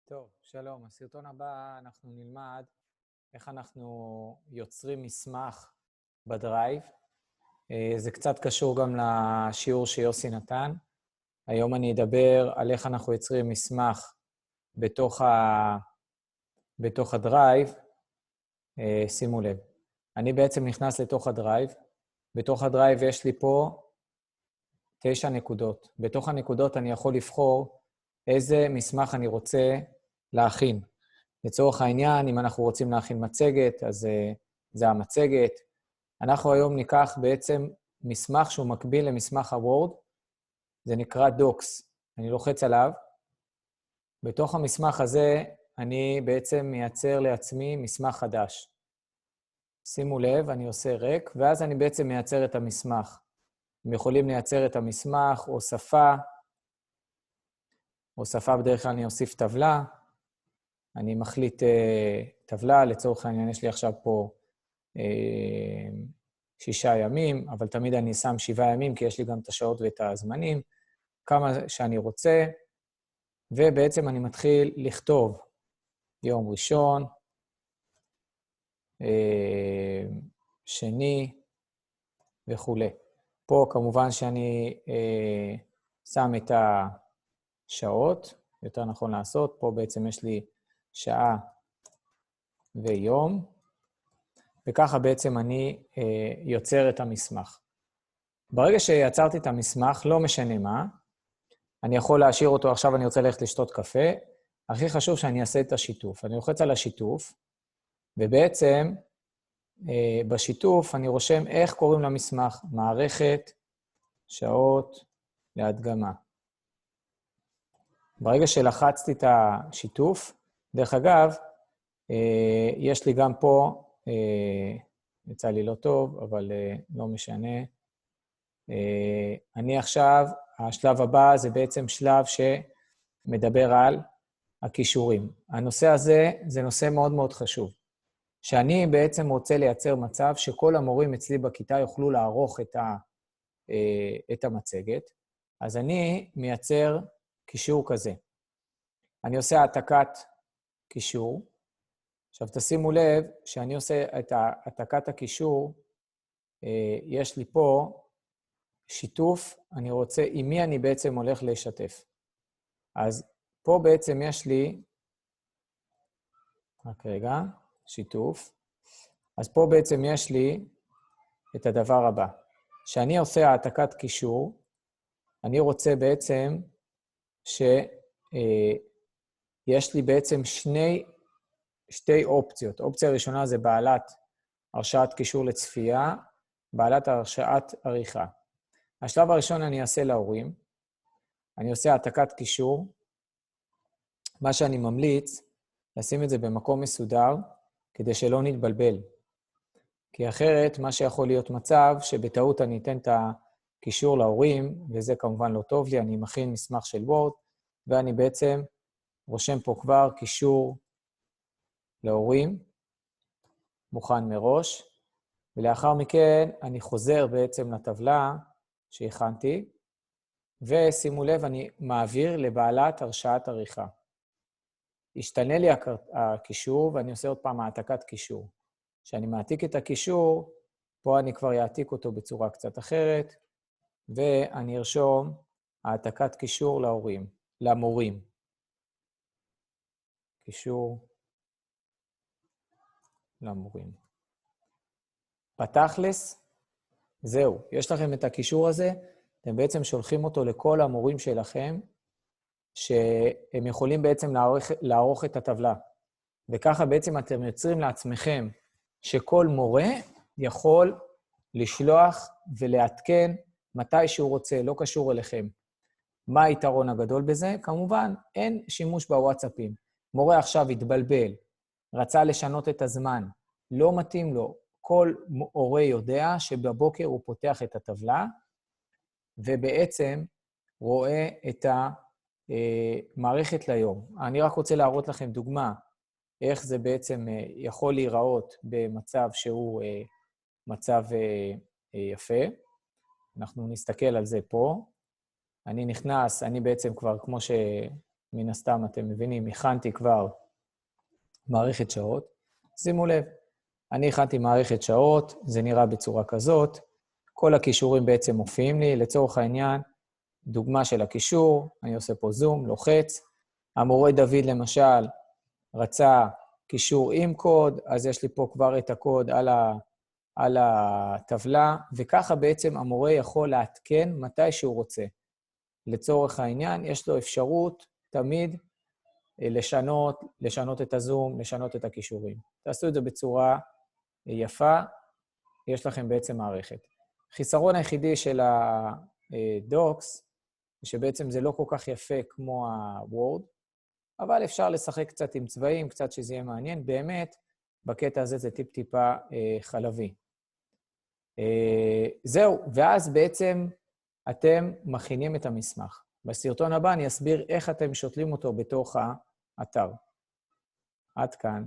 טוב, שלום. בסרטון הבא אנחנו נלמד איך אנחנו יוצרים מסמך בדרייב. זה קצת קשור גם לשיעור שיוסי נתן. היום אני אדבר על איך אנחנו יוצרים מסמך בתוך הדרייב. שימו לב, אני בעצם נכנס לתוך הדרייב. בתוך הדרייב יש לי פה 9 נקודות. בתוך הנקודות אני יכול לבחור איזה מסמך אני רוצה להכין. לצורך העניין, אם אנחנו רוצים להכין מצגת, אז זה המצגת. אנחנו היום ניקח בעצם מסמך שהוא מקביל למסמך הוורד, זה נקרא דוקס. אני לוחץ עליו. בתוך המסמך הזה אני בעצם מייצר לעצמי מסמך חדש. שימו לב, אני עושה ריק, ואז אני בעצם מייצר את המסמך. הם יכולים לייצר את המסמך או שפה. או שפה בדרך כלל אני אוסיף טבלה. אני מחליט טבלה, לצורך העניין יש לי עכשיו פה 6 ימים, אבל תמיד אני שם 7 ימים, כי יש לי גם את השעות ואת הזמנים, כמה שאני רוצה, ובעצם אני מתחיל לכתוב יום ראשון, שני וכו'. פה כמובן שאני שם את השעות, יותר נכון לעשות, פה בעצם יש לי שעה ויום, וככה בעצם אני יוצר את המסמך. ברגע שיצרתי את המסמך, לא משנה מה, אני יכול להשאיר אותו, עכשיו אני רוצה ללכת לשתות קפה, הכי חשוב שאני אעשה את השיתוף. אני לוחץ על השיתוף, ובעצם בשיתוף אני רושם איך קוראים למסמך, מערכת, שעות, להדגמה. ברגע שלחצתי את השיתוף, דרך אגב, יש לי גם פה, יצא לי לא טוב, אבל לא משנה. אני עכשיו, השלב הבא זה בעצם שלב שמדבר על הכישורים. הנושא הזה זה נושא מאוד מאוד חשוב. שאני בעצם רוצה לייצר מצב שכל המורים אצלי בכיתה יוכלו לערוך את המצגת, אז אני מייצר קישור כזה. אני עושה העתקת קישור. עכשיו תשימו לב שאני עושה את העתקת הקישור, יש לי פה שיתוף, אני רוצה עם מי אני בעצם הולך לשתף. אז פה בעצם יש לי, רק רגע, שיתוף. אז פה בעצם יש לי את הדבר הבא. כשאני עושה העתקת קישור, אני רוצה בעצם יש לי בעצם שתי אופציות. אופציה הראשונה זה בעלת הרשאת קישור לצפייה, בעלת הרשאת עריכה. השלב הראשון אני אעשה להורים, אני עושה העתקת קישור, מה שאני ממליץ, לשים את זה במקום מסודר, כדי שלא נתבלבל. כי אחרת, מה שיכול להיות מצב, שבטעות אני אתן את הקישור להורים, וזה כמובן לא טוב לי, אני מכין מסמך של וורד, ואני בעצם רושם פה כבר קישור להורים, מוכן מראש, ולאחר מכן אני חוזר בעצם לטבלה שהכנתי, ושימו לב, אני מעביר לבעלת הרשאת עריכה. ישתנה לי הקישור, ואני עושה עוד פעם העתקת קישור. כשאני מעתיק את הקישור, פה אני כבר יעתיק אותו בצורה קצת אחרת, ואני ארשום העתקת קישור למורים. קישור למורים. בתכלס, זהו. יש לכם את הקישור הזה, אתם בעצם שולחים אותו לכל המורים שלכם, שהם יכולים בעצם לערוך את הטבלה. וככה בעצם אתם יוצרים לעצמכם שכל מורה יכול לשלוח ולעדכן מתי שהוא רוצה, לא קשור אליכם. מה היתרון הגדול בזה? כמובן, אין שימוש בוואטסאפים. מורה עכשיו התבלבל, רצה לשנות את הזמן, לא מתאים לו. כל הורה יודע שבבוקר הוא פותח את הטבלה, ובעצם רואה את המערכת ליום. אני רק רוצה להראות לכם דוגמה, איך זה בעצם יכול להיראות במצב שהוא מצב יפה. אנחנו נסתכל על זה פה. אני נכנס, אני בעצם כבר, כמו מן הסתם אתם מבינים, הכנתי כבר מערכת שעות. שימו לב, אני הכנתי מערכת שעות, זה נראה בצורה כזאת, כל הכישורים בעצם מופיעים לי, לצורך העניין, דוגמה של הכישור, אני עושה פה זום, לוחץ, המורה דוד למשל רצה קישור עם קוד, אז יש לי פה כבר את הקוד על הטבלה, וככה בעצם המורה יכול לעדכן מתי שהוא רוצה. לצורך העניין, יש לו אפשרות תמיד לשנות את הזום, לשנות את הכישורים. תעשו את זה בצורה יפה, יש לכם בעצם מערכת. חיסרון היחידי של הדוקס, שבעצם זה לא כל כך יפה כמו הוורד, אבל אפשר לשחק קצת עם צבעים, קצת שזה יהיה מעניין. באמת, בקטע הזה זה טיפ-טיפה חלבי. זהו, ואז בעצם אתם מכינים את המסמך. בסרטון הבא אני אסביר איך אתם שותלים אותו בתוך האתר. עד כאן.